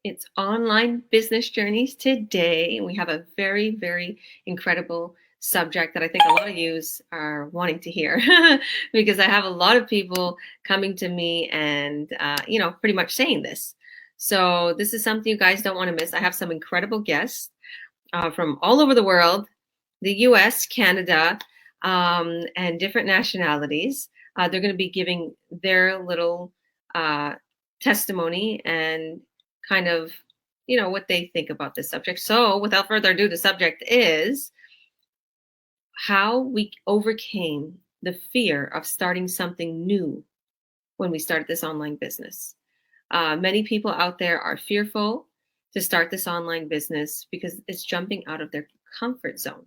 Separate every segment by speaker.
Speaker 1: It's online business journeys today. We have a very, very incredible subject that I think a lot of yous are wanting to hear because I have a lot of people coming to me and, pretty much saying this. So, this is something you guys don't want to miss. I have some incredible guests from all over the world, the US, Canada, and different nationalities. They're going to be giving their little uh, testimony and kind of, what they think about this subject. So, without further ado, the subject is how we overcame the fear of starting something new when we started this online business. Many people out there are fearful to start this online business because it's jumping out of their comfort zone.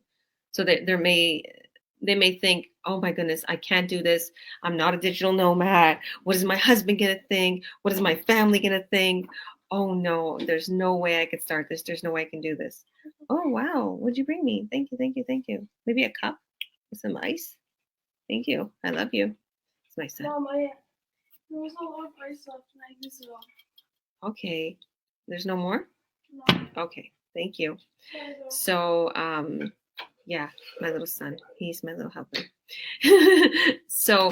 Speaker 1: So they may think, oh my goodness, I can't do this. I'm not a digital nomad. What is my husband gonna think? What is my family gonna think? Oh no, there's no way I could start this. There's no way I can do this. Oh wow, what'd you bring me? Thank you, thank you, thank you. Maybe a cup with some ice. Thank you. I love you. It's my son.
Speaker 2: Mom, there was a lot of ice left and I used it all.
Speaker 1: Okay. There's no more?
Speaker 2: No.
Speaker 1: Okay. Thank you. So, yeah, my little son. He's my little helper. So,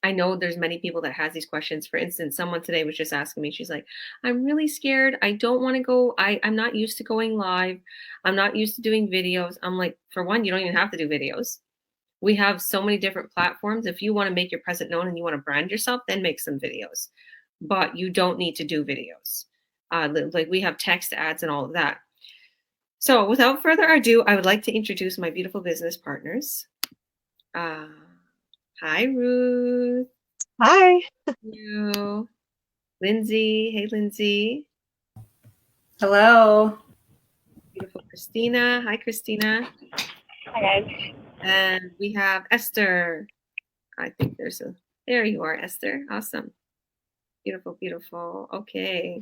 Speaker 1: I know there's many people that has these questions. For instance, someone today was just asking me, she's like, I'm really scared. I don't want to go. I'm not used to going live. I'm not used to doing videos. I'm like, for one, you don't even have to do videos. We have so many different platforms. If you want to make your present known and you want to brand yourself, then make some videos. But you don't need to do videos. Like we have text ads and all of that. So without further ado, I would like to introduce my beautiful business partners. Hi, Ruth.
Speaker 3: Hi.
Speaker 1: You. Lindsay. Hey, Lindsay.
Speaker 4: Hello.
Speaker 1: Beautiful Christina. Hi, Christina.
Speaker 3: Hi, guys.
Speaker 1: And we have Esther. I think there you are, Esther. Awesome. Beautiful, beautiful. Okay.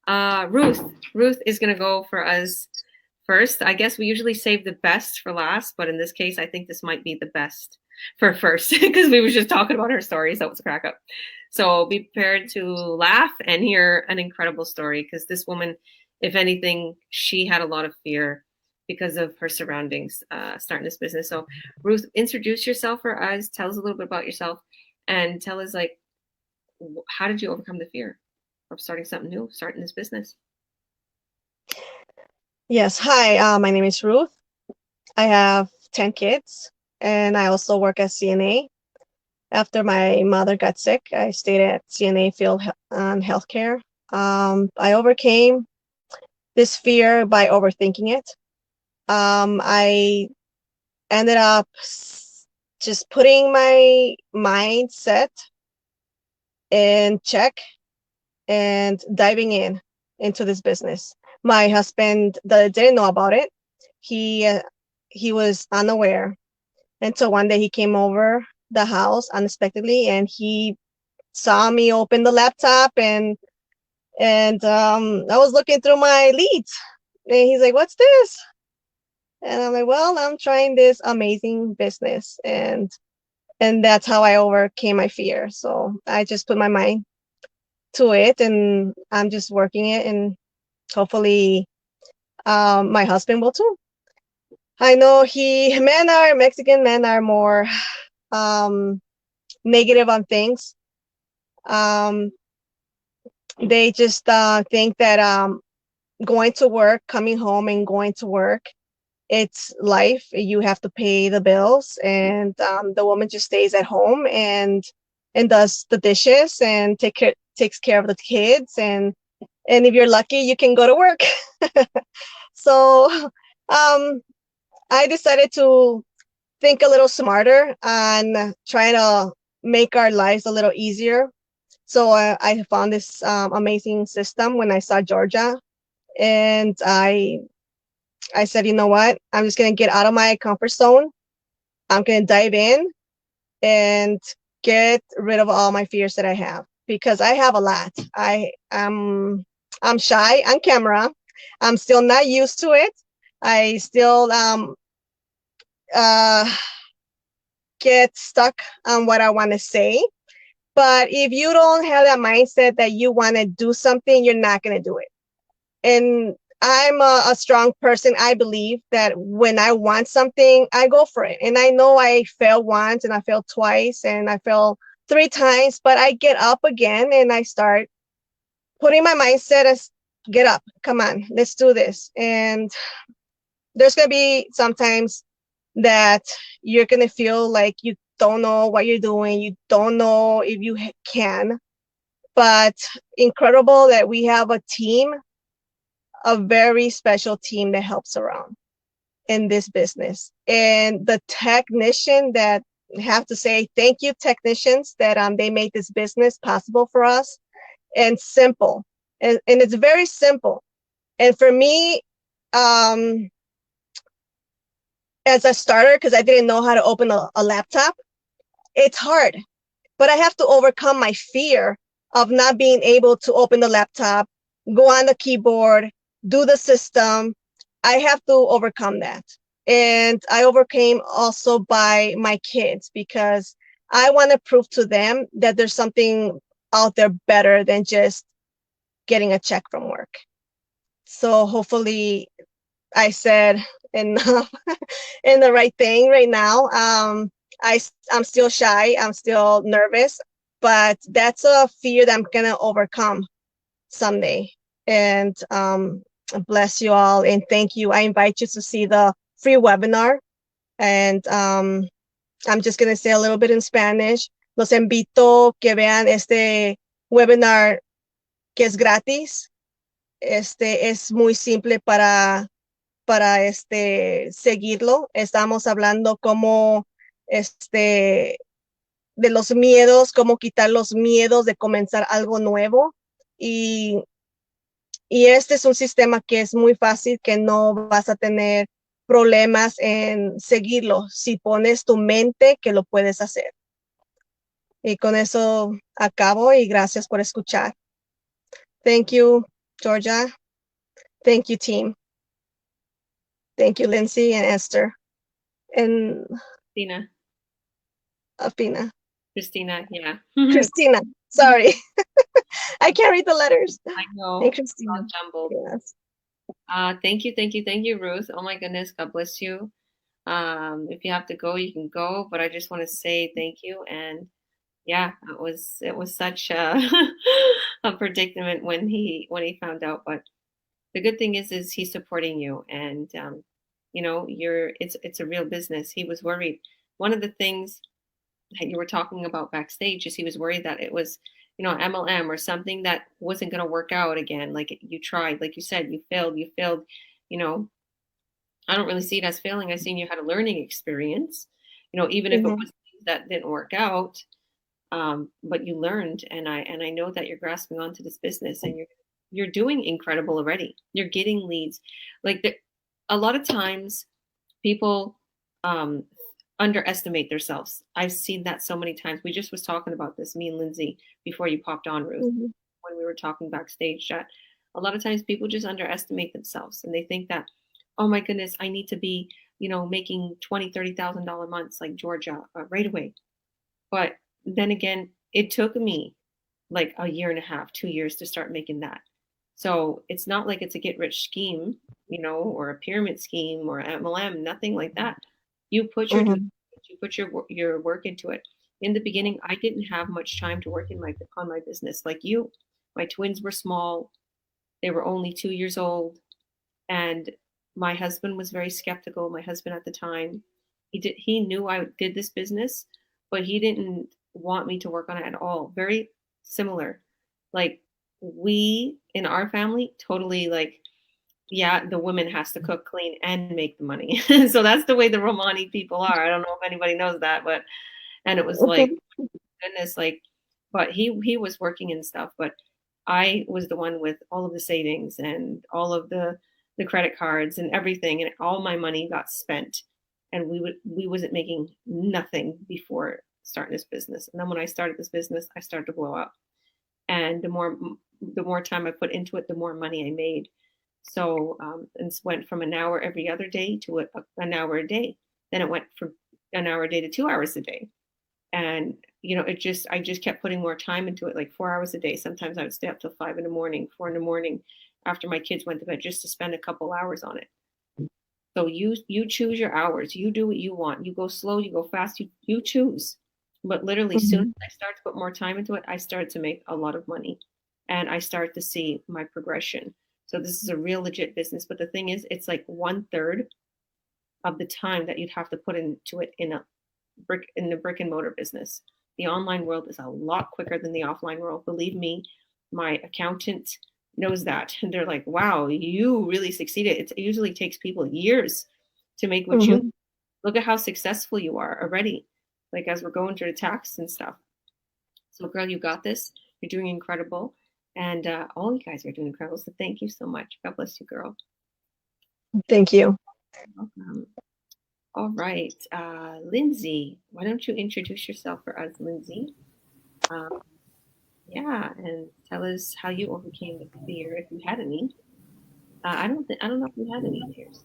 Speaker 1: Ruth is going to go for us first. I guess we usually save the best for last, but in this case, I think this might be the best for first because we were just talking about her story, so it was a crack up. So be prepared to laugh and hear an incredible story because this woman, if anything, she had a lot of fear because of her surroundings starting this business. So Ruth, introduce yourself for us. Tell us a little bit about yourself and tell us like, how did you overcome the fear of starting something new, starting this business?
Speaker 3: Yes. Hi. My name is Ruth. I have 10 kids, and I also work as CNA. After my mother got sick, I stayed at CNA field on healthcare. I overcame this fear by overthinking it. I ended up just putting my mindset in check and diving into this business. My husband didn't know about it. He was unaware until one day he came over the house unexpectedly and he saw me open the laptop and I was looking through my leads and he's like, "What's this?" And I'm like, "Well, I'm trying this amazing business," and that's how I overcame my fear. So I just put my mind to it and I'm just working it and hopefully my husband will too. I know Mexican men are more negative on things. They just think that going to work, coming home and going to work, it's life. You have to pay the bills and the woman just stays at home and does the dishes and takes care of the kids and if you're lucky you can go to work. So I decided to think a little smarter and try to make our lives a little easier. So I found this amazing system when I saw Georgia, and I said, you know what? I'm just gonna get out of my comfort zone. I'm gonna dive in and get rid of all my fears that I have because I have a lot. I'm shy on camera. I'm still not used to it. I still uh, get stuck on what I want to say. But if you don't have that mindset that you want to do something, you're not going to do it. And I'm a strong person. I believe that when I want something, I go for it. And I know I failed once and I failed twice and I failed three times, but I get up again and I start putting my mindset as get up, come on, let's do this. And there's going to be sometimes that you're going to feel like you don't know what you're doing. You don't know if you can, but incredible that we have a team, a very special team that helps around in this business. And the technician that have to say thank you, technicians, that they made this business possible for us and simple. And it's very simple. And for me, um, as a starter, because I didn't know how to open a laptop, it's hard. But I have to overcome my fear of not being able to open the laptop, go on the keyboard, do the system. I have to overcome that. And I overcame also by my kids because I want to prove to them that there's something out there better than just getting a check from work. So hopefully I said enough in the right thing right now. I'm still shy. I'm still nervous, but that's a fear that I'm gonna overcome someday. And bless you all and thank you. I invite you to see the free webinar. And I'm just gonna say a little bit in Spanish. Los invito que vean este webinar que es gratis. Este es muy simple para seguirlo. Estamos hablando como de los miedos, cómo quitar los miedos de comenzar algo nuevo. Y, y este es un sistema que es muy fácil, que no vas a tener problemas en seguirlo si pones tu mente que lo puedes hacer. Y con eso acabo y gracias por escuchar. Thank you, Georgia. Thank you, team. Thank you, Lindsay and Esther. And
Speaker 1: Christina.
Speaker 3: Afina.
Speaker 1: Christina, yeah.
Speaker 3: Christina. Sorry. I can't read the letters.
Speaker 1: I know.
Speaker 3: And
Speaker 1: It's
Speaker 3: Christina.
Speaker 1: all jumbled.
Speaker 3: Yes.
Speaker 1: Thank you, thank you, thank you, Ruth. Oh my goodness, God bless you. If you have to go, you can go. But I just want to say thank you. And yeah, it was such a, a predicament when he found out. But the good thing is he's supporting you, and it's a real business. He was worried. One of the things that you were talking about backstage is he was worried that it was, MLM or something that wasn't going to work out again. Like you tried, like you said, you failed. You know, I don't really see it as failing. I seen you had a learning experience. Even if it
Speaker 3: Mm-hmm.
Speaker 1: was things that didn't work out, but you learned, and I know that you're grasping onto this business, and you're doing incredible already. You're getting leads, like a lot of times people um, underestimate themselves. I've seen that so many times. We just was talking about this, me and Lindsay, before you popped on, Ruth,
Speaker 3: Mm-hmm.
Speaker 1: when we were talking backstage. That a lot of times people just underestimate themselves, and they think that, oh my goodness, I need to be, making $20,000, $30,000 months like Georgia right away. But then again, it took me like a year and a half, 2 years to start making that. So it's not like it's a get rich scheme, or a pyramid scheme or MLM, nothing like that. You put your
Speaker 3: Mm-hmm.
Speaker 1: you put your work into it. In the beginning, I didn't have much time to work on my business like you. My twins were small; they were only 2 years old, and my husband was very skeptical. My husband at the time, he knew I did this business, but he didn't want me to work on it at all. Very similar. Like we in our family totally like, yeah, the woman has to cook, clean, and make the money. So that's the way the Romani people are. I don't know if anybody knows that, but and it was like, goodness, like, but he was working and stuff, but I was the one with all of the savings and all of the credit cards and everything, and all my money got spent, and we wasn't making nothing before starting this business. And then when I started this business, I started to blow up, and the more time I put into it, the more money I made. So it went from an hour every other day to an hour a day. Then it went from an hour a day to 2 hours a day. And I just kept putting more time into it, like 4 hours a day. Sometimes I would stay up till 5 in the morning, 4 in the morning after my kids went to bed just to spend a couple hours on it. So you choose your hours. You do what you want. You go slow, you go fast, you choose. But literally, soon as
Speaker 3: Mhm.
Speaker 1: I started to put more time into it, I started to make a lot of money, and I started to see my progression. So this is a real legit business. But the thing is, it's like 1/3 of the time that you'd have to put into it in the brick and mortar business. The online world is a lot quicker than the offline world. Believe me, my accountant knows that. And they're like, wow, you really succeeded. It usually takes people years to make what you
Speaker 3: Mhm.
Speaker 1: look at how successful you are already, like as we're going through the tax and stuff. So, girl, you got this. You're doing incredible. And all you guys are doing incredible. So, thank you so much. God bless you, girl.
Speaker 3: Thank you.
Speaker 1: Welcome. All right. Lindsay, why don't you introduce yourself for us, Lindsay? Um, yeah, and tell us how you overcame the fear, if you had any. I don't know if you had any fears.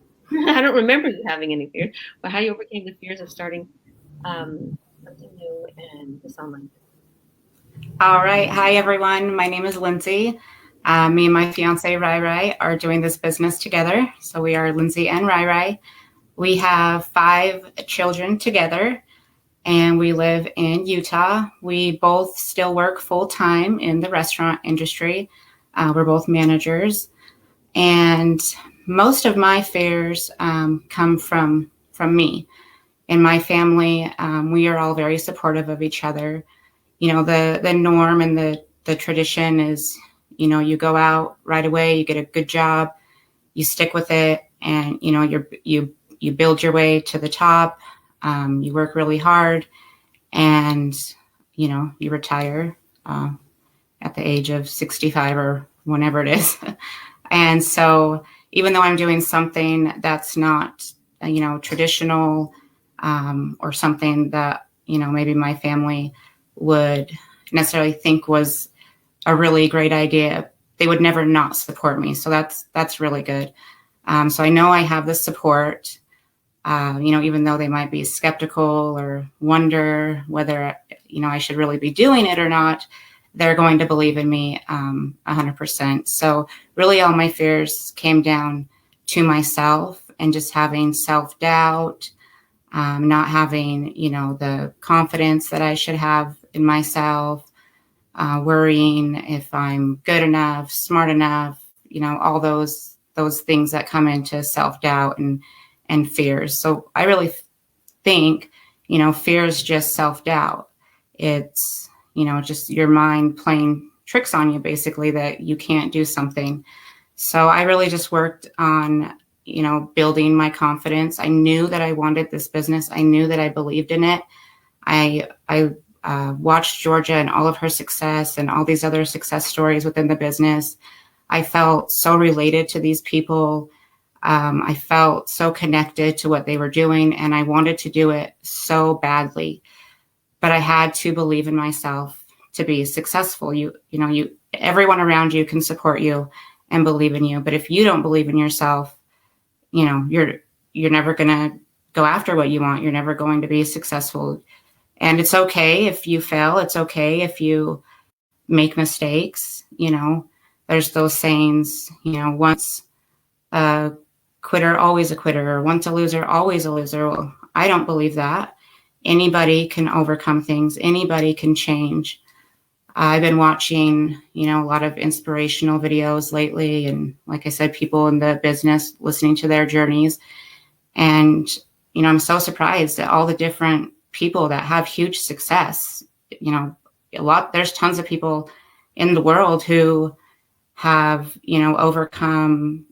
Speaker 1: I don't remember you having any fears, but how you overcame the fears of starting something new and this online
Speaker 4: All right. Hi, everyone. My name is Lindsay. Me and my fiance, Rai Rai, are doing this business together. So we are Lindsay and Rai Rai. We have 5 children together, and we live in Utah. We both still work full time in the restaurant industry. We're both managers. And most of my fears come from me. In my family, we are all very supportive of each other. The norm and the tradition is, you go out right away, you get a good job, you stick with it, and you build your way to the top. You work really hard, and you retire at the age of 65 or whenever it is. And so even though I'm doing something that's not traditional, or something that maybe my family would necessarily think was a really great idea, they would never not support me. So that's really good. So I know I have the support, even though they might be skeptical or wonder whether, I should really be doing it or not, they're going to believe in me 100%. So really all my fears came down to myself and just having self-doubt, not having, the confidence that I should have in myself, worrying if I'm good enough, smart enough, all those things that come into self-doubt and fears. So I really think, fear is just self-doubt. It's, just your mind playing tricks on you, basically, that you can't do something. So I really just worked on, building my confidence. I knew that I wanted this business. I knew that I believed in it. I watched Georgia and all of her success and all these other success stories within the business. I felt so related to these people. I felt so connected to what they were doing, and I wanted to do it so badly. But I had to believe in myself to be successful. Everyone around you can support you and believe in you. But if you don't believe in yourself, you're never going to go after what you want. You're never going to be successful. And it's okay if you fail. It's okay if you make mistakes. There's those sayings, once a quitter, always a quitter, or once a loser, always a loser. Well, I don't believe that. Anybody can overcome things. Anybody can change. I've been watching, a lot of inspirational videos lately. And like I said, people in the business, listening to their journeys. And, I'm so surprised at all the different people that have huge success. There's tons of people in the world who have, overcome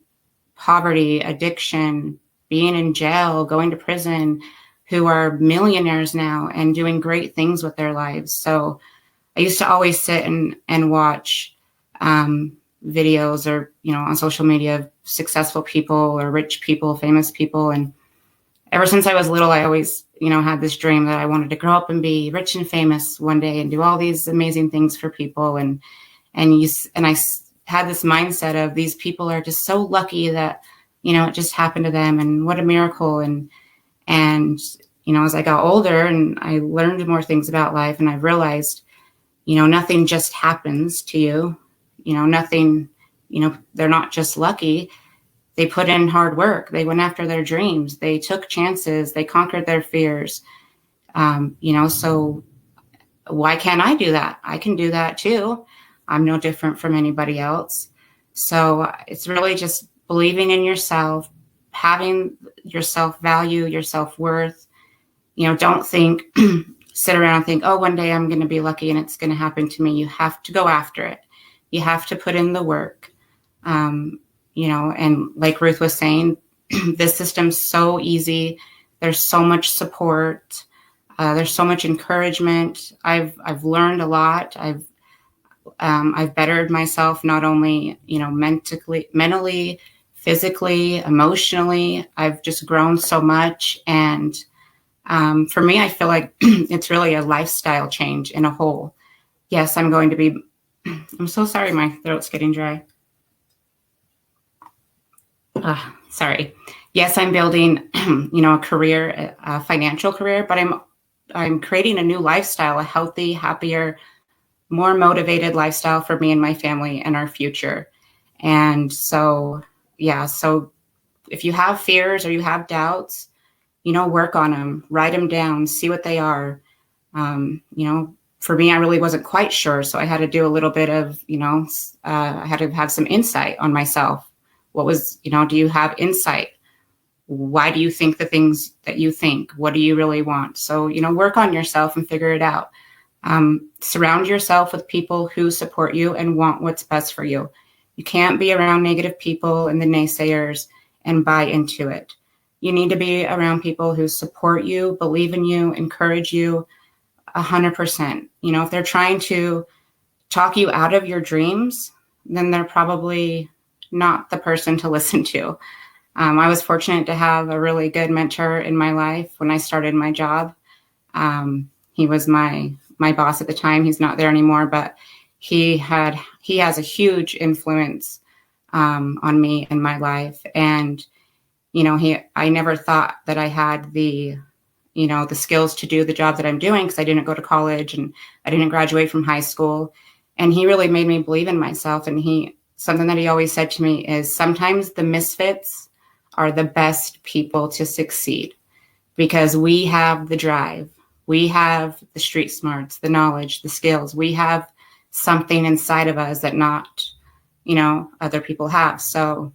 Speaker 4: poverty, addiction, being in jail, going to prison, who are millionaires now and doing great things with their lives. So I used to always sit and watch videos or, on social media of successful people or rich people, famous people. And ever since I was little, I always, had this dream that I wanted to grow up and be rich and famous one day and do all these amazing things for people. And I had this mindset of these people are just so lucky that, it just happened to them, and what a miracle. And as I got older and I learned more things about life, and I realized, nothing just happens to you. Nothing, they're not just lucky. They put in hard work. They went after their dreams. They took chances. They conquered their fears. So why can't I do that? I can do that too. I'm no different from anybody else. So it's really just believing in yourself, having your self-value, your self-worth. Don't think, sit around and think, oh, one day I'm going to be lucky and it's going to happen to me. You have to go after it. You have to put in the work. And like Ruth was saying, this system's so easy. There's so much support. There's so much encouragement. I've learned a lot. I've bettered myself, not only, mentally, physically, emotionally. I've just grown so much. And for me, I feel like it's really a lifestyle change in a whole. Yes, I'm so sorry, my throat's getting dry. Sorry. Yes, I'm building, a career, a financial career, but I'm creating a new lifestyle, a healthy, happier, more motivated lifestyle for me and my family and our future. And so if you have fears or you have doubts, work on them, write them down, see what they are. For me, I really wasn't quite sure. So I had to do a little bit of, I had to have some insight on myself. What was, do you have insight? Why do you think the things that you think? What do you really want? So, work on yourself and figure it out. Surround yourself with people who support you and want what's best for you. You can't be around negative people and the naysayers and buy into it. You need to be around people who support you, believe in you, encourage you 100%. If they're trying to talk you out of your dreams, then they're probably not the person to listen to. I was fortunate to have a really good mentor in my life when I started my job. He was my boss at the time. He's not there anymore, but he has a huge influence on me and my life. And I never thought that I had the skills to do the job that I'm doing, because I didn't go to college and I didn't graduate from high school. And he really made me believe in myself. And something that he always said to me is, sometimes the misfits are the best people to succeed, because we have the drive. We have the street smarts, the knowledge, the skills. We have something inside of us that not, other people have. So,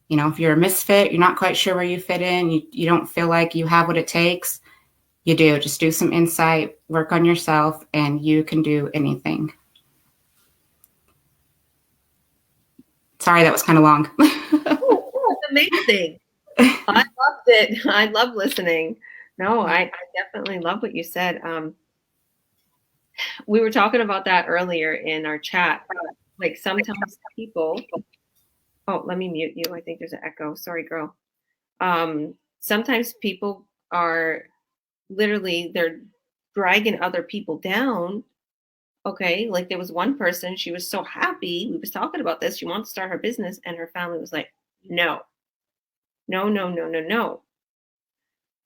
Speaker 4: if you're a misfit, you're not quite sure where you fit in, you don't feel like you have what it takes, you do. Just do some insight, work on yourself, and you can do anything. Sorry, that was kind of long.
Speaker 1: Oh, it's amazing. I loved it. I love listening. No, I definitely love what you said. We were talking about that earlier in our chat. Like, sometimes people, oh, let me mute you. I think there's an echo. Sorry, girl. Sometimes people are they're dragging other people down. Okay. Like, there was one person, she was so happy. We was talking about this. She wanted to start her business, and her family was like, no, no, no, no, no, no.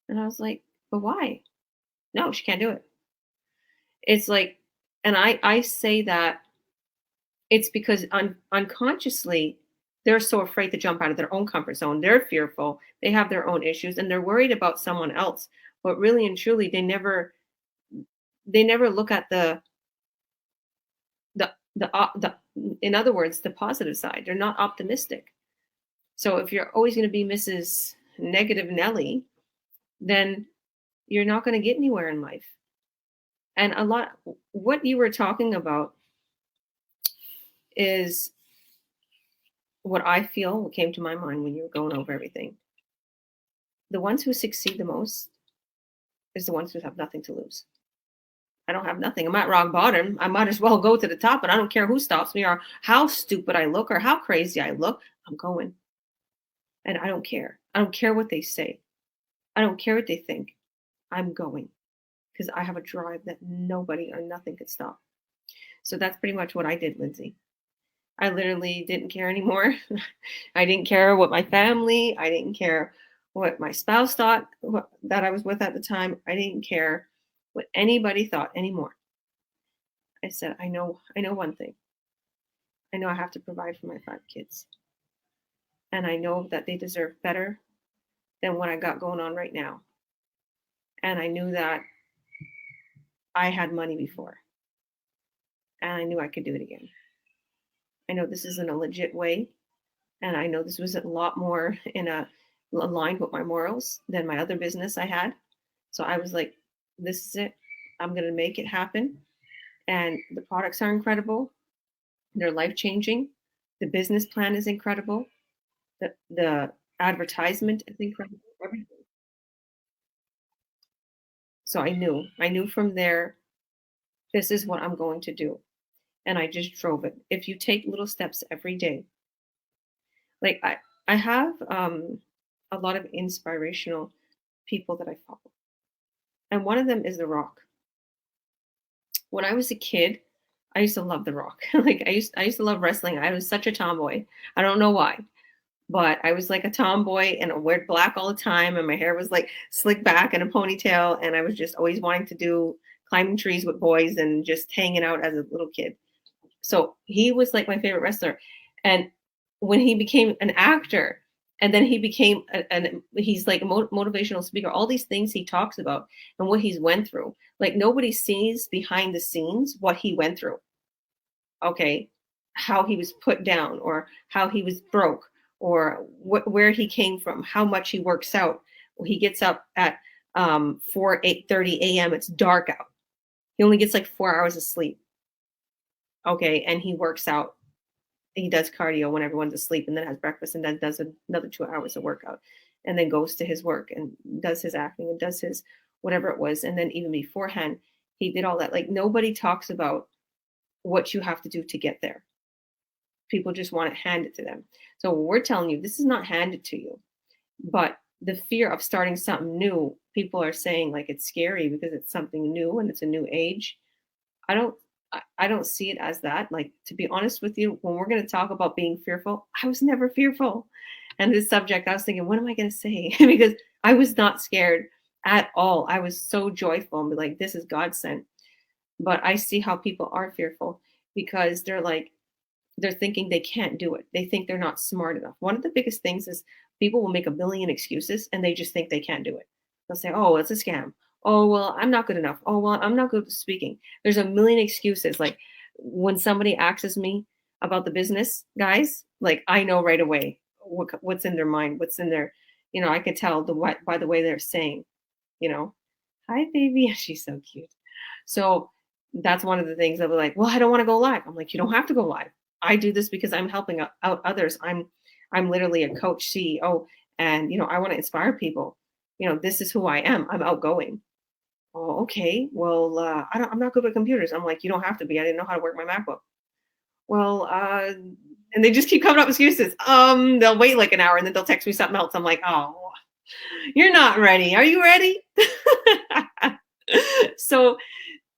Speaker 1: And I was like, but why? No, she can't do it. It's like, and I say that it's because unconsciously they're so afraid to jump out of their own comfort zone. They're fearful. They have their own issues, and they're worried about someone else. But really and truly, they never look at the in other words, the positive side. They're not optimistic. So if you're always going to be Mrs. Negative Nelly, then you're not going to get anywhere in life. And what you were talking about is what I feel, what came to my mind when you were going over everything. The ones who succeed the most is the ones who have nothing to lose. I don't have nothing. I'm at rock bottom. I might as well go to the top, and I don't care who stops me or how stupid I look or how crazy I look. I'm going. And I don't care. I don't care what they say. I don't care what they think. I'm going, because I have a drive that nobody or nothing could stop. So that's pretty much what I did, Lindsay. I literally didn't care anymore. I didn't care what my family, I didn't care what my spouse thought that I was with at the time. I didn't care what anybody thought anymore. I said, I know one thing. I know I have to provide for my 5 kids. And I know that they deserve better than what I got going on right now. And I knew that I had money before. And I knew I could do it again. I know this isn't a legit way. And I know this was a lot more aligned with my morals than my other business I had. So I was like, this is it. I'm going to make it happen. And the products are incredible. They're life-changing. The business plan is incredible. The advertisement is incredible. Everything. So I knew from there, this is what I'm going to do. And I just drove it. If you take little steps every day, like I have a lot of inspirational people that I follow. And one of them is The Rock. When I was a kid, I used to love The Rock. Like I used to love wrestling. I was such a tomboy. I don't know why, but I was like a tomboy and I wore black all the time, and my hair was like slicked back in a ponytail, and I was just always wanting to do climbing trees with boys and just hanging out as a little kid. So he was like my favorite wrestler. And when he became an actor, and then he became he's like a motivational speaker, all these things he talks about and what he's went through, like nobody sees behind the scenes what he went through. Okay, how he was put down, or how he was broke, or where he came from, how much he works out. He gets up at 8:30 a.m. It's dark out. He only gets like 4 hours of sleep. Okay, and he works out. He does cardio when everyone's asleep, and then has breakfast, and then does another 2 hours of workout, and then goes to his work and does his acting and does his whatever it was. And then even beforehand, he did all that. Like nobody talks about what you have to do to get there. People just want it handed to them. So we're telling you, this is not handed to you, but the fear of starting something new, people are saying like it's scary because it's something new and it's a new age. I don't see it as that. Like, to be honest with you, when we're going to talk about being fearful, I was never fearful. And this subject, I was thinking, what am I going to say? Because I was not scared at all. I was so joyful and be like, this is God sent. But I see how people are fearful because they're thinking they can't do it. They think they're not smart enough. One of the biggest things is people will make a billion excuses and they just think they can't do it. They'll say, oh, it's a scam. Oh, well, I'm not good enough. Oh, well, I'm not good at speaking. There's a million excuses. Like when somebody asks me about the business, guys, like I know right away what's in their mind, what's in their, I can tell by the way they're saying, hi, baby. She's so cute. So that's one of the things that we're like, well, I don't want to go live. I'm like, you don't have to go live. I do this because I'm helping out others. I'm literally a coach, CEO, and I want to inspire people. This is who I am. I'm outgoing. Oh, okay. Well, I'm not good with computers. I'm like, you don't have to be. I didn't know how to work my MacBook. Well, and they just keep coming up with excuses. They'll wait like an hour and then they'll text me something else. I'm like, oh, you're not ready. Are you ready? So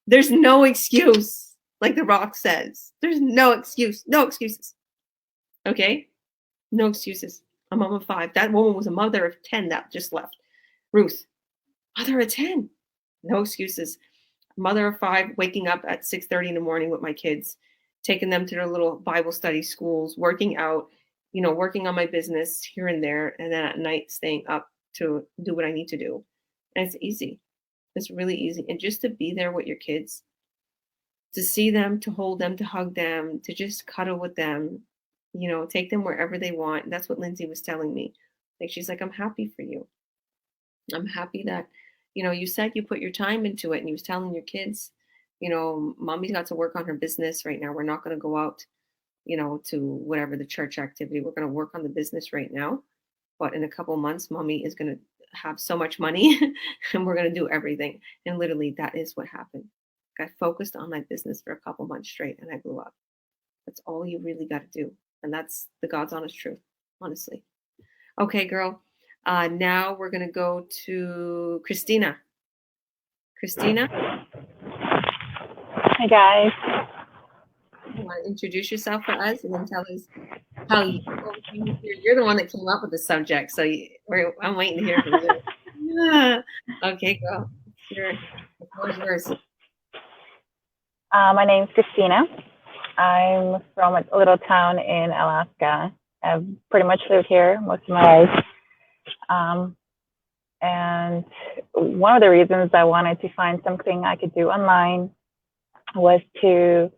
Speaker 1: there's no excuse, like The Rock says. There's no excuse, no excuses. Okay? No excuses. A mom of 5. That woman was a mother of 10 that just left. Ruth, mother of 10. No excuses. Mother of 5, waking up at 6:30 in the morning with my kids, taking them to their little Bible study schools, working out, working on my business here and there, and then at night staying up to do what I need to do. And it's easy. It's really easy. And just to be there with your kids, to see them, to hold them, to hug them, to just cuddle with them, take them wherever they want. That's what Lindsay was telling me. Like, she's like, I'm happy for you. I'm happy that, you said you put your time into it, and you was telling your kids, mommy's got to work on her business right now. We're not going to go out, to whatever the church activity. We're going to work on the business right now. But in a couple of months, mommy is going to have so much money and we're going to do everything. And literally that is what happened. I focused on my business for a couple months straight and I blew up. That's all you really got to do. And that's the God's honest truth, honestly. Okay, girl. Now we're going to go to Christina. Christina?
Speaker 5: Hi, guys.
Speaker 1: You want to introduce yourself for us and then tell us how you're the one that came up with the subject, so I'm waiting to hear from you. Yeah. Okay, girl. The floor is yours.
Speaker 5: My name's Christina. I'm from a little town in Alaska. I've pretty much lived here most of my life. And one of the reasons I wanted to find something I could do online was to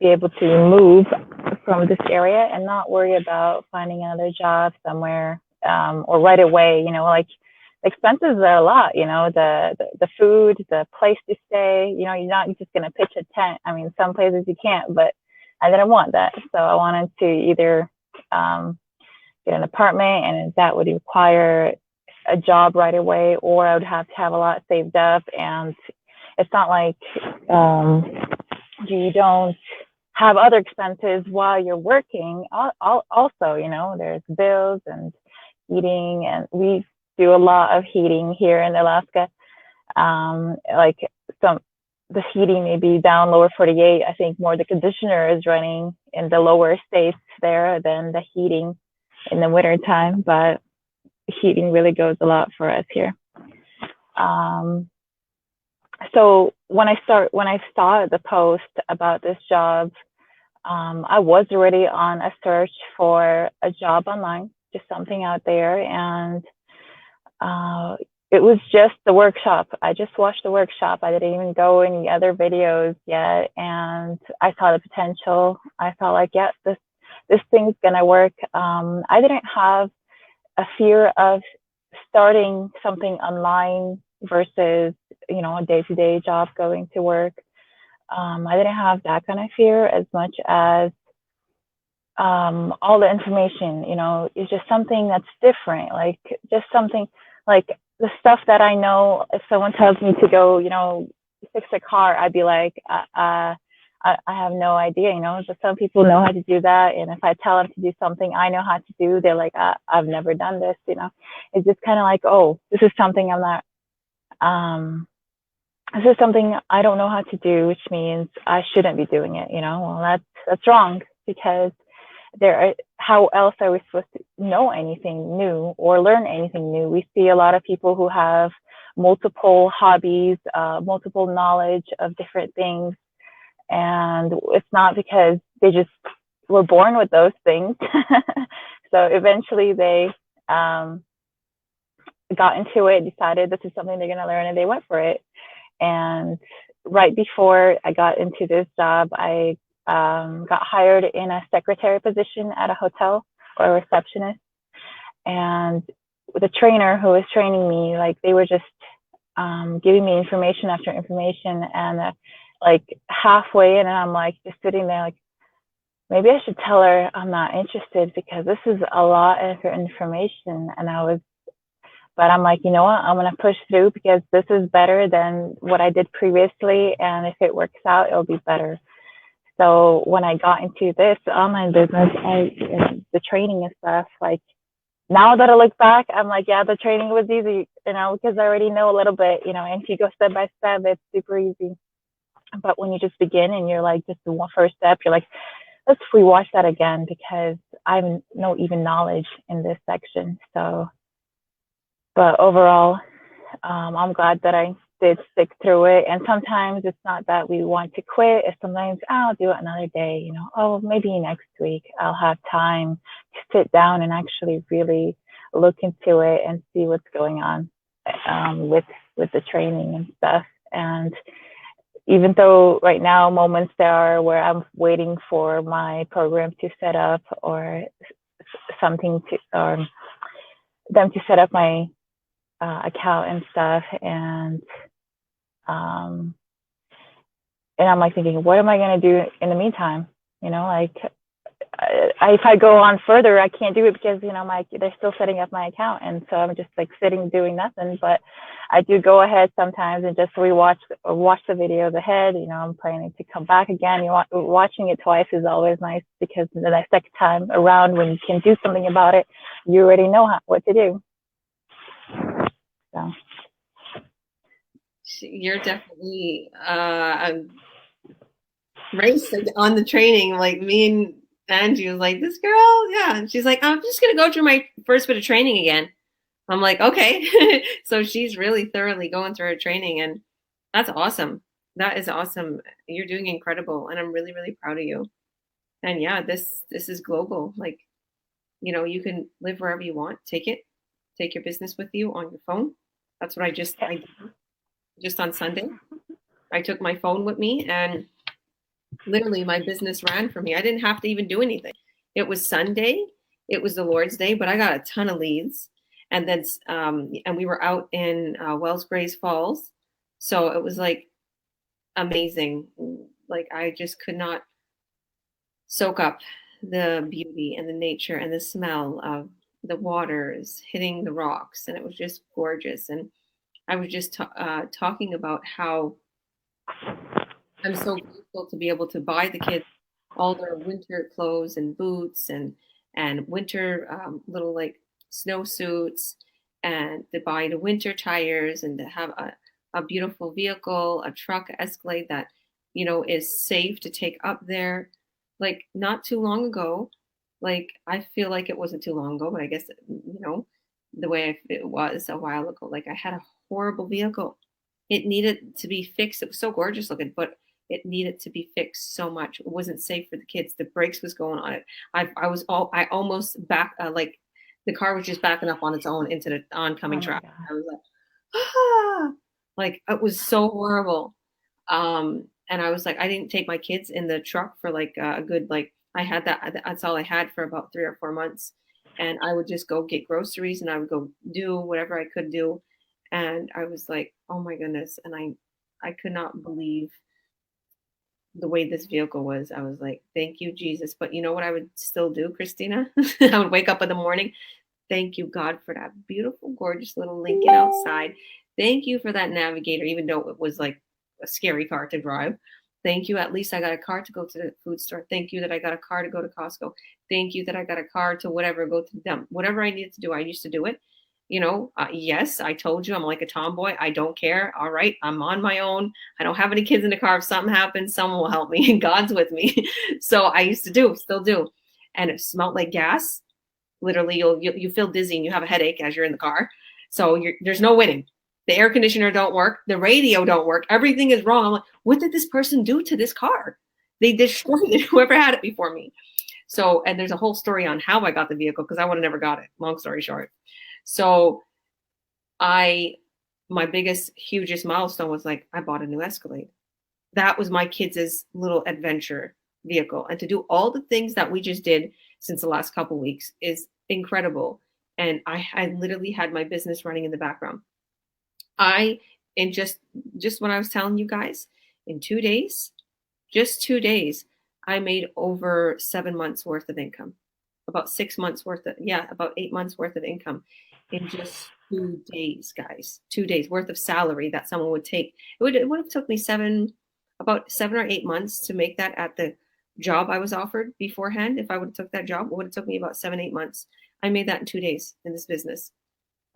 Speaker 5: be able to move from this area and not worry about finding another job somewhere, or right away. Like expenses are a lot. The food, the place to stay. You're not just gonna pitch a tent. I mean, some places you can't, but I didn't want that, so I wanted to either get an apartment, and that would require a job right away, or I would have to have a lot saved up. And it's not like you don't have other expenses while you're working. Also, there's bills and heating, and we do a lot of heating here in Alaska. Like the heating may be down lower 48. I think more the conditioner is running in the lower states there than the heating in the winter time, but heating really goes a lot for us here. So when I saw the post about this job, I was already on a search for a job online, just something out there, and it was just the workshop. I just watched the workshop. I didn't even go any other videos yet, and I saw the potential. I thought like, yeah, this thing's gonna work. I didn't have a fear of starting something online versus, a day-to-day job going to work. I didn't have that kind of fear as much as all the information, is just something that's different. Like just something like the stuff that I know, if someone tells me to go, fix a car, I'd be like, I have no idea, but some people know how to do that. And if I tell them to do something I know how to do, they're like, I've never done this, It's just kind of like, oh, this is something this is something I don't know how to do, which means I shouldn't be doing it, Well, that's wrong, because how else are we supposed to know anything new or learn anything new? We see a lot of people who have multiple hobbies, multiple knowledge of different things. And it's not because they just were born with those things. So eventually they got into it, decided this is something they're going to learn, and they went for it. And right before I got into this job, I got hired in a secretary position at a hotel, or a receptionist. And the trainer who was training me, like they were just giving me information after information, and like halfway in, and I'm like just sitting there like, maybe I should tell her I'm not interested, because this is a lot of information. But I'm like, you know what, I'm going to push through, because this is better than what I did previously. And if it works out, it'll be better. So when I got into this online business, the training and stuff, like now that I look back, I'm like, yeah, the training was easy, because I already know a little bit, and if you go step by step, it's super easy. But when you just begin and you're like, just the first step, you're like, let's rewatch that again, because I have no even knowledge in this section. So, but overall, I'm glad that I did stick through it. And sometimes it's not that we want to quit. It's sometimes, I'll do it another day, oh, maybe next week I'll have time to sit down and actually really look into it and see what's going on with the training and stuff. And even though right now moments there are where I'm waiting for my program to set up, or something to them to set up my account and stuff, and I'm like thinking, what am I going to do in the meantime? Like if I go on further, I can't do it, because they're still setting up my account, and so I'm just like sitting doing nothing. But I do go ahead sometimes and just watch the videos ahead. I'm planning to come back again. Watching it twice is always nice, because the next time around, when you can do something about it, you already know what to do. So
Speaker 1: You're definitely race on the training. Like me and And she was like, this girl, yeah. And she's like, I'm just going to go through my first bit of training again. I'm like, okay. So she's really thoroughly going through her training, and that's awesome. That is awesome. You're doing incredible, and I'm really, really proud of you. And yeah, this is global. Like, you can live wherever you want. Take your business with you on your phone. That's what I did just on Sunday. I took my phone with me, and literally my business ran for me. I didn't have to even do anything. It was Sunday. It was the Lord's Day, but I got a ton of leads. And then, and we were out in Wells Grace Falls. So it was like amazing. Like I just could not soak up the beauty and the nature and the smell of the waters hitting the rocks. And it was just gorgeous. And I was just talking about how I'm so grateful to be able to buy the kids all their winter clothes and boots and winter little like snowsuits, and to buy the winter tires, and to have a beautiful vehicle, a truck, Escalade that is safe to take up there. Like not too long ago, like I feel like it wasn't too long ago, but I guess the way it was a while ago. Like I had a horrible vehicle. It needed to be fixed. It was so gorgeous looking, but it needed to be fixed so much. It wasn't safe for the kids. The brakes was going on it. I almost back like the car was just backing up on its own into the oncoming traffic. I was like, ah, like it was so horrible. And I was like, I didn't take my kids in the truck for like a good like I had that's all I had for about 3 or 4 months. And I would just go get groceries, and I would go do whatever I could do. And I was like, oh my goodness. And I could not believe the way this vehicle was. I was like, thank you, Jesus. But you know what I would still do, Christina? I would wake up in the morning. Thank you, God, for that beautiful, gorgeous little Lincoln outside. Thank you for that Navigator, even though it was like a scary car to drive. Thank you. At least I got a car to go to the food store. Thank you that I got a car to go to Costco. Thank you that I got a car to whatever, go to them. Whatever I needed to do, I used to do it. Yes, I told you I'm like a tomboy. I don't care. All right, I'm on my own. I don't have any kids in the car. If something happens, someone will help me, and God's with me. So I used to still do, and it smelled like gas. Literally, you feel dizzy and you have a headache as you're in the car. So there's no winning. The air conditioner don't work. The radio don't work. Everything is wrong. I'm like, what did this person do to this car? They destroyed it. Whoever had it before me. So, and there's a whole story on how I got the vehicle because I would have never got it. Long story short. So my biggest, hugest milestone was like, I bought a new Escalade. That was my kids' little adventure vehicle. And to do all the things that we just did since the last couple of weeks is incredible. And I literally had my business running in the background. In just what I was telling you guys, in 2 days, just 2 days, I made over 7 months worth of income, about 6 months worth of, about 8 months worth of income in just 2 days, guys. 2 days worth of salary that someone would take. It would have took me about 7 or 8 months to make that at the job I was offered beforehand. If I would have took that job, it would have took me about 7, 8 months. I made that in 2 days in this business.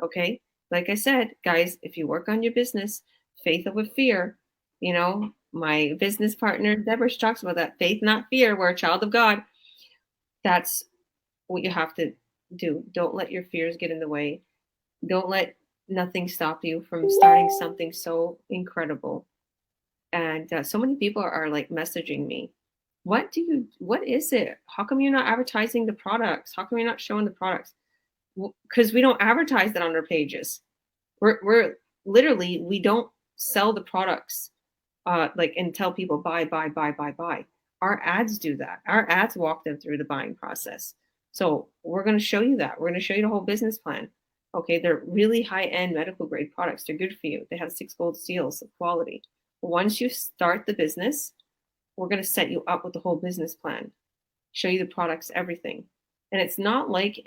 Speaker 1: Okay. Like I said, guys, if you work on your business, faith over fear, my business partner, Deborah, she talks about that faith, not fear. We're a child of God. That's what you have to do. Don't let your fears get in the way. Don't let nothing stop you from starting something so incredible. And so many people are like messaging me. What is it? How come you're not advertising the products? How come you're not showing the products? Because we don't advertise that on our pages. We're literally, we don't sell the products and tell people buy. Our ads do that. Our ads walk them through the buying process. So we're going to show you that. We're going to show you the whole business plan. Okay, they're really high-end medical grade products. They're good for you. They have 6 gold seals of quality. Once you start the business, we're going to set you up with the whole business plan, show you the products, everything. And it's not like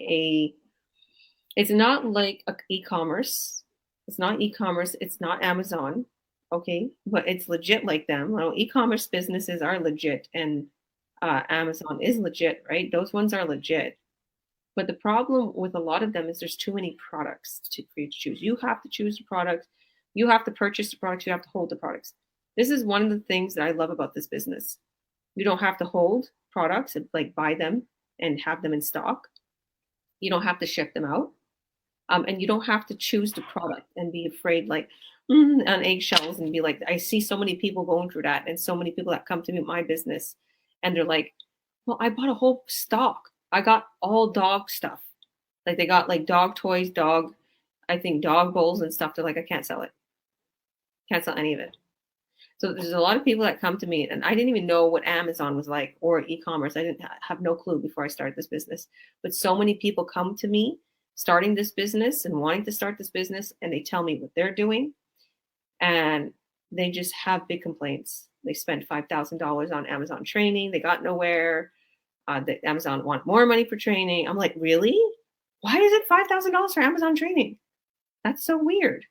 Speaker 1: e-commerce. It's not e-commerce. It's not Amazon. Okay, but it's legit like them. Well, e-commerce businesses are legit, and Amazon is legit, right? Those ones are legit. But the problem with a lot of them is there's too many products for you to choose. You have to choose the product. You have to purchase the products. You have to hold the products. This is one of the things that I love about this business. You don't have to hold. products, like buy them and have them in stock. You don't have to ship them out. And you don't have to choose the product and be afraid, like on eggshells, and be like, I see so many people going through that, and so many people that come to me with my business, and they're like, well, I bought a whole stock. I got all dog stuff. Like they got like dog toys, I think dog bowls and stuff. They're like, I can't sell it. Can't sell any of it. So there's a lot of people that come to me, and I didn't even know what Amazon was like or e-commerce. I didn't have no clue before I started this business. But so many people come to me starting this business and wanting to start this business, and they tell me what they're doing, and they just have big complaints. They spent $5,000 on Amazon training. They got nowhere. Amazon want more money for training. I'm like, really? Why is it $5,000 for Amazon training? That's so weird.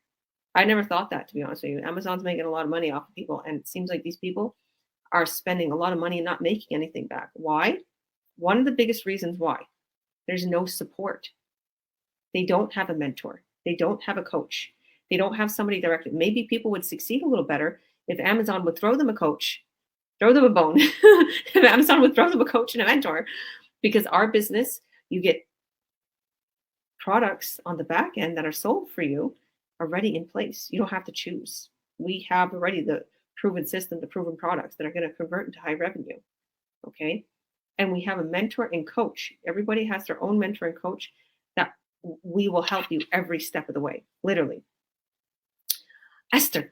Speaker 1: I never thought that, to be honest with you. Amazon's making a lot of money off of people, and it seems like these people are spending a lot of money and not making anything back. Why? One of the biggest reasons why, there's no support. They don't have a mentor. They don't have a coach. They don't have somebody directly. Maybe people would succeed a little better if Amazon would throw them a coach, throw them a bone. If Amazon would throw them a coach and a mentor, because our business, you get products on the back end that are sold for you already in place. You don't have to choose. We have already the proven system, the proven products that are going to convert into high revenue. Okay. And we have a mentor and coach. Everybody has their own mentor and coach that we will help you every step of the way, literally. Esther.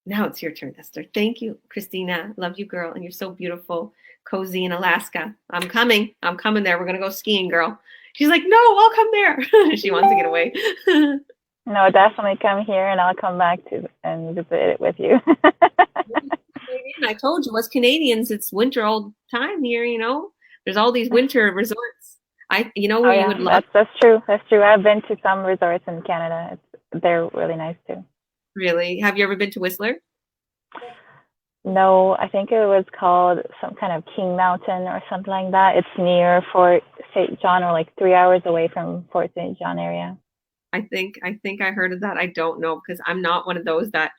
Speaker 1: Now it's your turn, Esther. Thank you, Christina. Love you, girl. And you're so beautiful. Cozy in Alaska. I'm coming. I'm coming there. We're going to go skiing, girl. She's like, no, I'll come there. She wants to get away.
Speaker 5: No, definitely come here, and I'll come back to and visit it with you.
Speaker 1: I told you, us Canadians, it's winter all the time here. There's all these winter resorts. Where you would love.
Speaker 5: That's true. That's true. I've been to some resorts in Canada. They're really nice too.
Speaker 1: Really? Have you ever been to Whistler?
Speaker 5: No, I think it was called some kind of King Mountain or something like that. It's near Fort St. John, or like 3 hours away from Fort St. John area.
Speaker 1: I think I heard of that. I don't know, because I'm not one of those that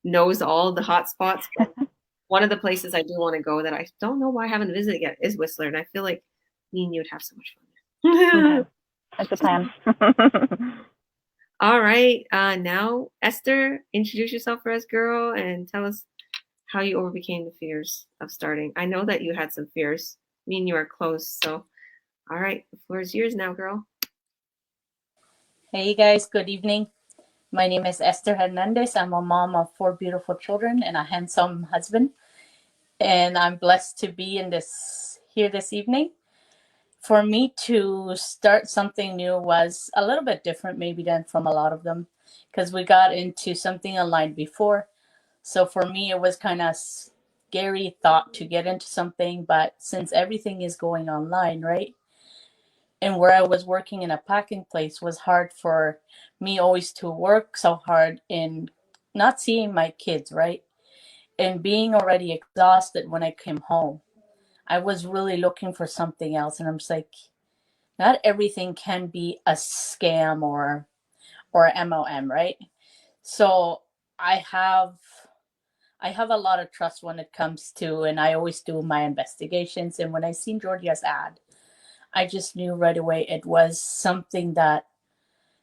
Speaker 1: knows all the hot spots. One of the places I do want to go that I don't know why I haven't visited yet is Whistler, and I feel like me and you would have so much fun there.
Speaker 5: Okay. That's the plan.
Speaker 1: All right. Now, Esther, introduce yourself for us, girl, and tell us how you overcame the fears of starting. I know that you had some fears. Me and you are close. So, all right. The floor is yours now, girl.
Speaker 6: Hey, you guys. Good evening. My name is Esther Hernandez. I'm a mom of 4 beautiful children and a handsome husband. And I'm blessed to be here this evening. For me to start something new was a little bit different maybe than from a lot of them, because we got into something online before. So for me, it was kind of scary thought to get into something, but since everything is going online, right? And where I was working in a packing place was hard for me always to work so hard and not seeing my kids, right? And being already exhausted when I came home. I was really looking for something else. And I'm just like, not everything can be a scam or MOM, right? So I have a lot of trust when it comes to, and I always do my investigations. And when I seen Georgia's ad, I just knew right away it was something that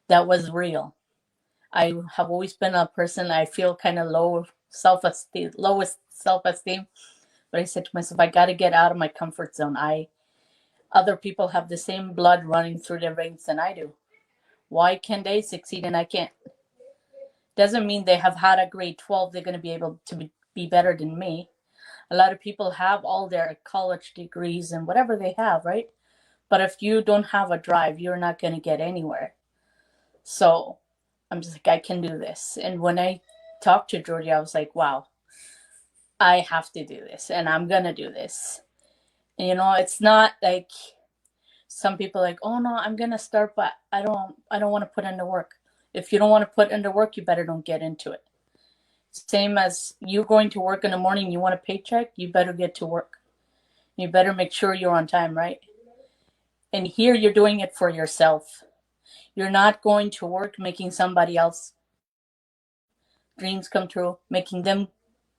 Speaker 6: was real. I have always been a person, I feel kind of lowest self-esteem. But I said to myself, I got to get out of my comfort zone. Other people have the same blood running through their veins than I do. Why can they succeed and I can't? Doesn't mean they have had a grade 12, they're going to be able to be better than me. A lot of people have all their college degrees and whatever they have, right? But if you don't have a drive, you're not going to get anywhere. So I'm just like, I can do this. And when I talked to Georgia, I was like, wow, I have to do this and I'm going to do this. And, it's not like some people like, oh no, I'm going to start, but I don't want to put in the work. If you don't want to put in the work, you better don't get into it. Same as you going to work in the morning, you want a paycheck, you better get to work. You better make sure you're on time, right? And here you're doing it for yourself. You're not going to work making somebody else dreams come true, making them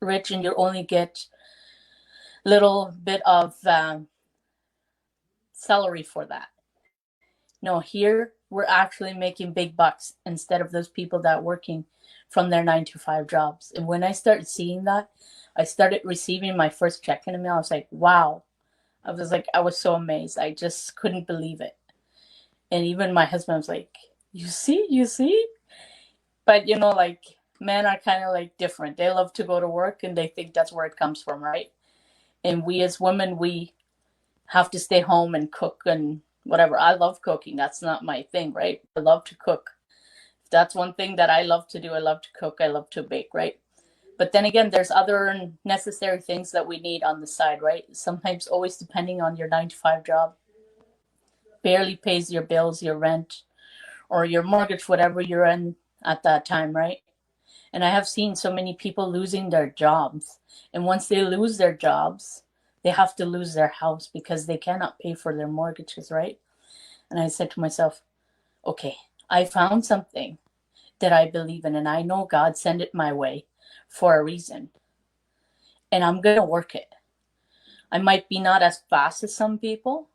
Speaker 6: rich, and you only get little bit of salary for that. No, here we're actually making big bucks instead of those people that are working from their 9 to 5 jobs. And when I started seeing that, I started receiving my first check in the mail. I was like, wow. I was so amazed. I just couldn't believe it. And even my husband was like, you see? But like men are kind of like different. They love to go to work and they think that's where it comes from, right? And we as women, we have to stay home and cook and whatever. I love cooking. That's not my thing, right? I love to cook. That's one thing that I love to do. I love to cook. I love to bake, right? But then again, there's other necessary things that we need on the side, right? Sometimes always depending on your 9 to 5 job barely pays your bills, your rent, or your mortgage, whatever you're in at that time, right? And I have seen so many people losing their jobs. And once they lose their jobs, they have to lose their house because they cannot pay for their mortgages, right? And I said to myself, okay, I found something that I believe in, and I know God sent it my way for a reason. And I'm going to work it. I might be not as fast as some people,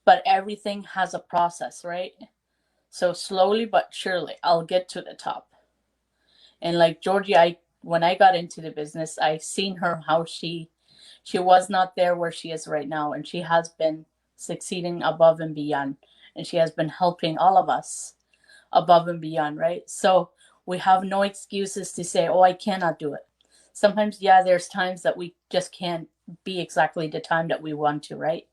Speaker 6: but everything has a process, right? So slowly but surely, I'll get to the top. And like Georgie, when I got into the business, I seen her how she was not there where she is right now, and she has been succeeding above and beyond, and she has been helping all of us above and beyond, right? So we have no excuses to say, oh, I cannot do it. Sometimes, yeah, there's times that we just can't be exactly the time that we want to, right?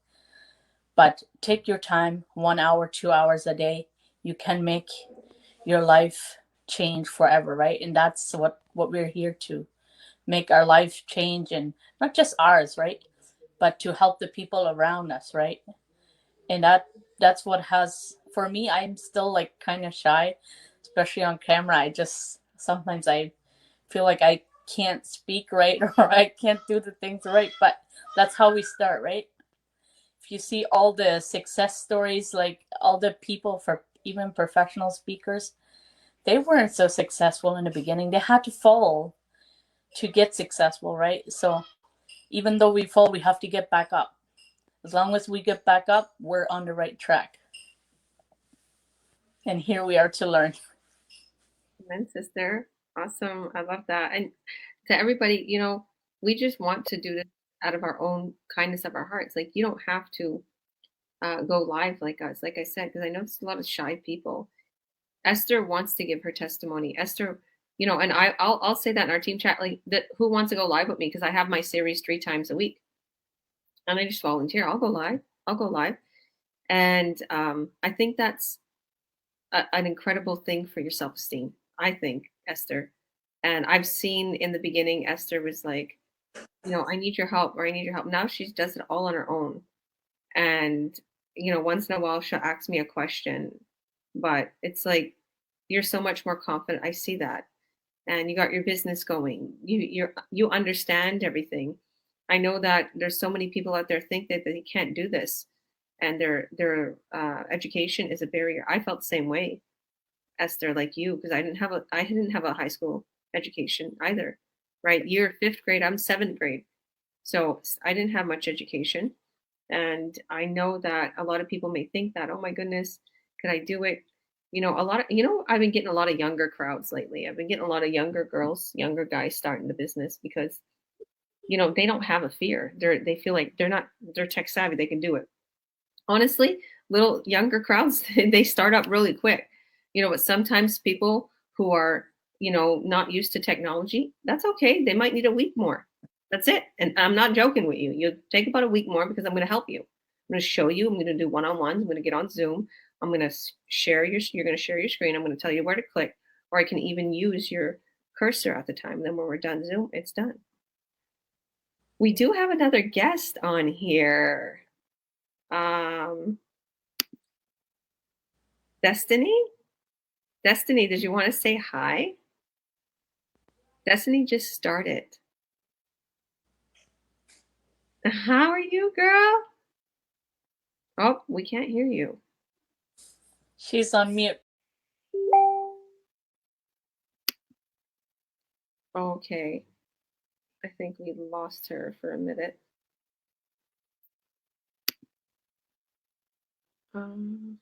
Speaker 6: But take your time, 1 hour, 2 hours a day. You can make your life change forever, right? And that's what we're here to make our life change, and not just ours, right? But to help the people around us, right? And that's what has for me. I'm still like kind of shy, especially on camera. I just sometimes I feel like I can't speak right or I can't do the things right, but that's how we start, right? If you see all the success stories, like all the people, for even professional speakers, they weren't so successful in the beginning. They had to fall to get successful, right? So even though we fall, we have to get back up. As long as we get back up, we're on the right track. And here we are to learn.
Speaker 1: Amen, sister. Awesome. I love that. And to everybody, we just want to do this out of our own kindness of our hearts. Like, you don't have to go live like us, like I said, because I know there's a lot of shy people. Esther wants to give her testimony. Esther, and I'll say that in our team chat, like, that who wants to go live with me, because I have my series 3 times a week, and I just volunteer. I'll go live. I'll go live, and I think that's an incredible thing for your self-esteem. I think, Esther, and I've seen in the beginning, Esther was like, I need your help, or I need your help. Now she does it all on her own, and once in a while she'll ask me a question, but it's like, you're so much more confident. I see that. And you got your business going. You understand everything. I know that there's so many people out there think that they can't do this, and their education is a barrier. I felt the same way, Esther, like you, because I didn't have a high school education either. Right? You're fifth grade, I'm seventh grade. So I didn't have much education. And I know that a lot of people may think that, oh my goodness, could I do it? I've been getting a lot of younger crowds lately. I've been getting a lot of younger girls, younger guys starting the business because, they don't have a fear. They feel like they're tech savvy. They can do it. Honestly, little younger crowds, they start up really quick. But sometimes people who are, not used to technology, that's okay. They might need a week more. That's it. And I'm not joking with you. You take about a week more because I'm going to help you. I'm going to show you. I'm going to do one-on-ones. I'm going to get on Zoom. I'm going to you're going to share your screen. I'm going to tell you where to click, or I can even use your cursor at the time. Then when we're done Zoom, it's done. We do have another guest on here. Destiny? Destiny, did you want to say hi? Destiny just started. How are you, girl? Oh, we can't hear you.
Speaker 6: She's on mute.
Speaker 1: Okay. I think we lost her for a minute. Um,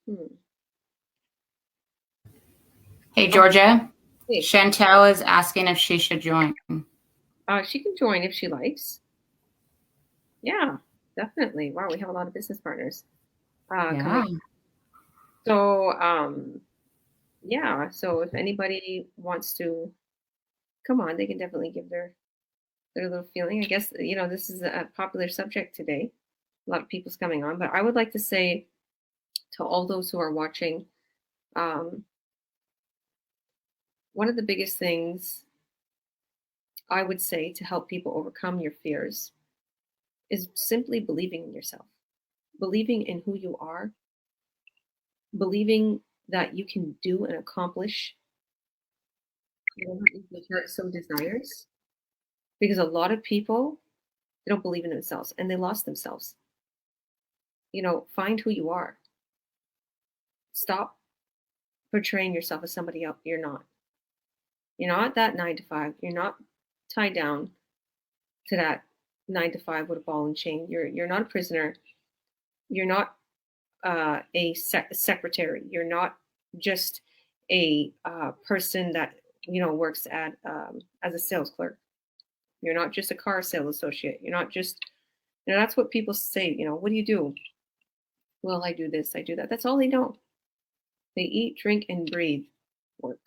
Speaker 1: hmm.
Speaker 4: Hey,
Speaker 1: Oh,
Speaker 4: Georgia.
Speaker 1: hey,
Speaker 4: Chantel is asking if she should join.
Speaker 1: she can join if she likes. Yeah, definitely. Wow, we have a lot of business partners coming.
Speaker 4: Yeah.
Speaker 1: So, yeah. So if anybody wants to come on, they can definitely give their little feeling. I guess this is a popular subject today. A lot of people's coming on, but I would like to say to all those who are watching, um, one of the biggest things I would say to help people overcome your fears is simply believing in yourself, believing in who you are, believing that you can do and accomplish whatever your heart so desires. Because a lot of people, they don't believe in themselves and they lost themselves. Find who you are. Stop portraying yourself as somebody else you're not. You're not that 9 to 5. You're not tied down to that 9 to 5 with a ball and chain. You're not a prisoner. You're not a secretary. You're not just a person that works at as a sales clerk. You're not just a car sales associate. You're not just that's what people say. What do you do? Well, I do this. I do that. That's all they know. They eat, drink, and breathe work.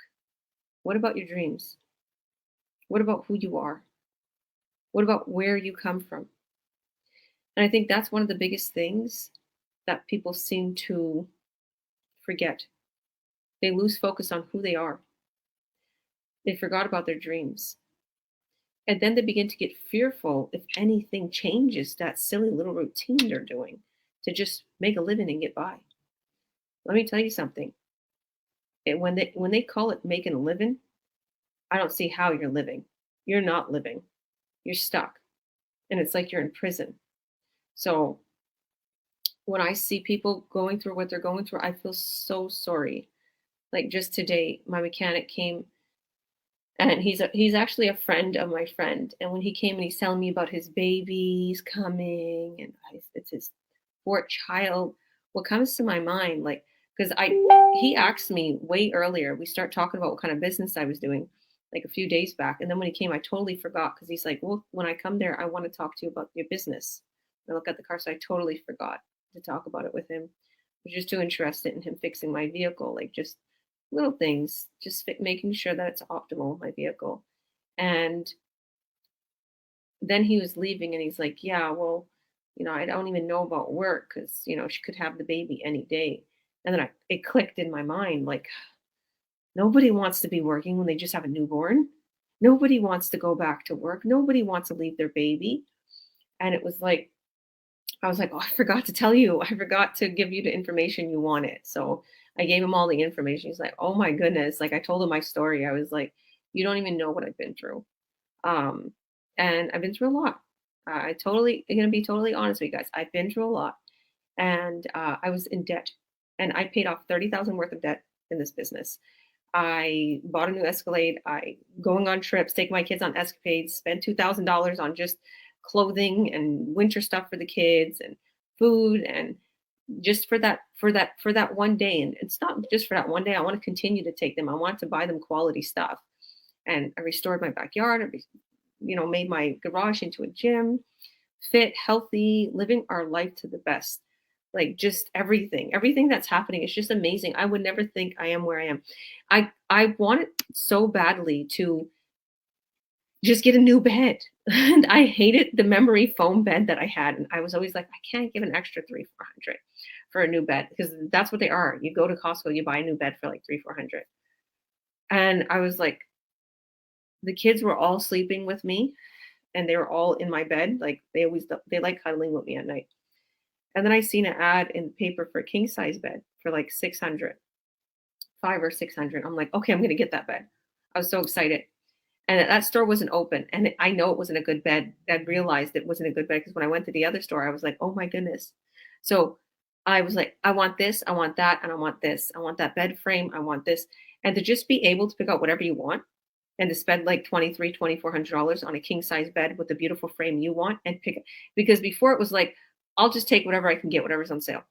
Speaker 1: What about your dreams? What about who you are? What about where you come from? And I think that's one of the biggest things that people seem to forget. They lose focus on who they are. They forgot about their dreams. And then they begin to get fearful if anything changes that silly little routine they're doing to just make a living and get by. Let me tell you something. When they call it making a living, I don't see how you're living. You're not living. You're stuck. And it's like you're in prison. So when I see people going through what they're going through, I feel so sorry. Like just today, my mechanic came, and he's actually a friend of my friend. And when he came and he's telling me about his babies coming, and it's his fourth child, what comes to my mind, like, because he asked me way earlier. We start talking about what kind of business I was doing, like a few days back, and then when he came, I totally forgot because he's like, "Well, when I come there, I want to talk to you about your business." And I look at the car, so I totally forgot to talk about it with him. I was just too interested in him fixing my vehicle, like just little things, just making sure that it's optimal, my vehicle. And then he was leaving and he's like, yeah, well, I don't even know about work because, she could have the baby any day. And then it clicked in my mind, like, nobody wants to be working when they just have a newborn. Nobody wants to go back to work. Nobody wants to leave their baby. And it was like, I was like, oh, I forgot to tell you. I forgot to give you the information you wanted. So I gave him all the information. He's like, oh my goodness. Like I told him my story. I was like, you don't even know what I've been through. Um, and I've been through a lot. I'm going to be totally honest with you guys. I've been through a lot, and I was in debt, and I paid off 30,000 worth of debt in this business. I bought a new Escalade. I going on trips, take my kids on escapades, spent $2,000 on just clothing and winter stuff for the kids and food, and just for that one day. And it's not just for that one day. I want to continue to take them. I want to buy them quality stuff. And I restored my backyard. I made my garage into a gym, fit, healthy, living our life to the best. Like just everything that's happening is just amazing. I would never think I am where I am. I wanted so badly to just get a new bed. And I hated the memory foam bed that I had. And I was always like, I can't give an extra 300-400 for a new bed because that's what they are. You go to Costco, you buy a new bed for like 300-400. And I was like, the kids were all sleeping with me and they were all in my bed. Like they like cuddling with me at night. And then I seen an ad in the paper for a king size bed for like 600, 5 or 600. I'm like, okay, I'm going to get that bed. I was so excited. And that store wasn't open. And I know it wasn't a good bed. I realized it wasn't a good bed because when I went to the other store, I was like, oh my goodness. So I was like, I want this, I want that, and I want this. I want that bed frame. I want this. And to just be able to pick out whatever you want and to spend like $2,300, $2,400 on a king size bed with the beautiful frame you want and pick it. Because before it was like, I'll just take whatever I can get, whatever's on sale.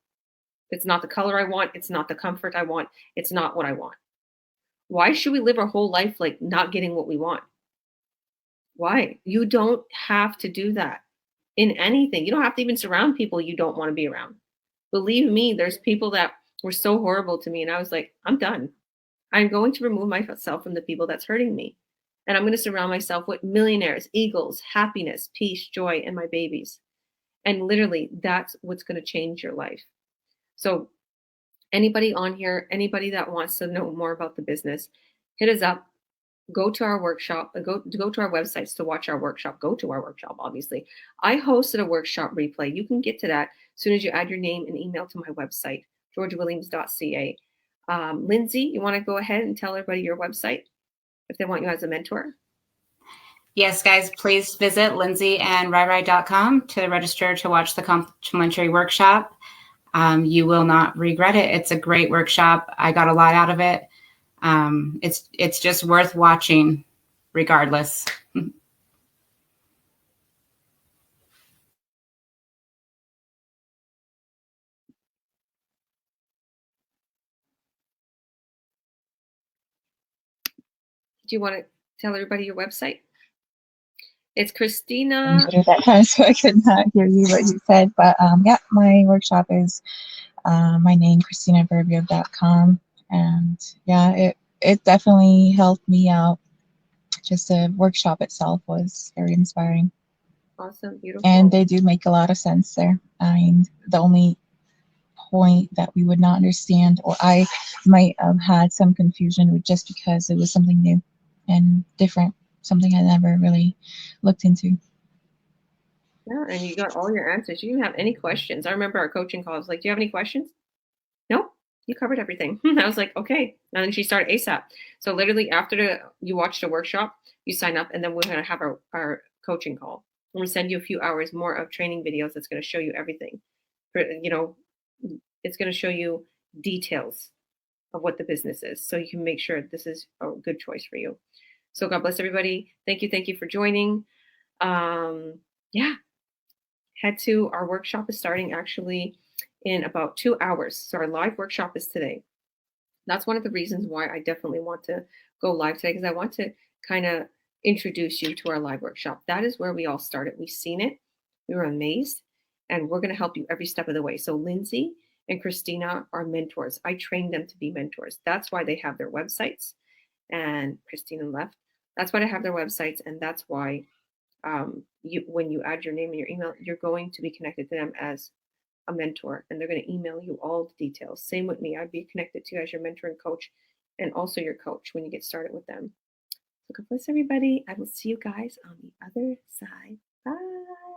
Speaker 1: It's not the color I want. It's not the comfort I want. It's not what I want. Why should we live our whole life like not getting what we want? Why? You don't have to do that in anything. You don't have to even surround people you don't want to be around. Believe me, there's people that were so horrible to me, and I was like, I'm done. I'm going to remove myself from the people that's hurting me. And I'm going to surround myself with millionaires, eagles, happiness, peace, joy, and my babies. And literally, that's what's going to change your life. So, anybody on here, anybody that wants to know more about the business, hit us up. Go to our workshop, go to our websites to watch our workshop. Go to our workshop, obviously. I hosted a workshop replay. You can get to that as soon as you add your name and email to my website, georgiawilliams.ca. Lindsay, you want to go ahead and tell everybody your website if they want you as a mentor?
Speaker 4: Yes, guys, please visit lindsayandryry.com to register to watch the complimentary workshop. You will not regret it. It's a great workshop. I got a lot out of it. It's just worth watching regardless.
Speaker 1: Do you want to tell everybody your website? It's Christina.
Speaker 7: Muted at times, so I could not hear you what you said. But yeah, my workshop is my name, ChristinaVerbio.com. And yeah, it definitely helped me out. Just the workshop itself was very inspiring.
Speaker 1: Awesome, beautiful.
Speaker 7: And they do make a lot of sense there. I mean, the only point that we would not understand, or I might have had some confusion with, just because it was something new and different, something I never really looked into.
Speaker 1: Yeah, and you got all your answers. You didn't have any questions. I remember our coaching calls. Like, do you have any questions? No, you covered everything. I was like, okay. And then she started ASAP. So literally after you watch the workshop, you sign up, and then we're going to have our coaching call. I'm going to send you a few hours more of training videos that's going to show you everything. It's going to show you details of what the business is, so you can make sure this is a good choice for you. So God bless everybody. Thank you for joining. Yeah. Head to our workshop is starting actually in about 2 hours. So our live workshop is today. That's one of the reasons why I definitely want to go live today, because I want to kind of introduce you to our live workshop. That is where we all started. We've seen it. We were amazed, and we're going to help you every step of the way. So Lindsay and Christina are mentors. I trained them to be mentors. That's why they have their websites. And Christina left. That's why they have their websites, and that's why when you add your name and your email, you're going to be connected to them as a mentor, and they're going to email you all the details. Same with me. I'd be connected to you as your mentor and coach, and also your coach when you get started with them. So God bless everybody. I will see you guys on the other side. Bye.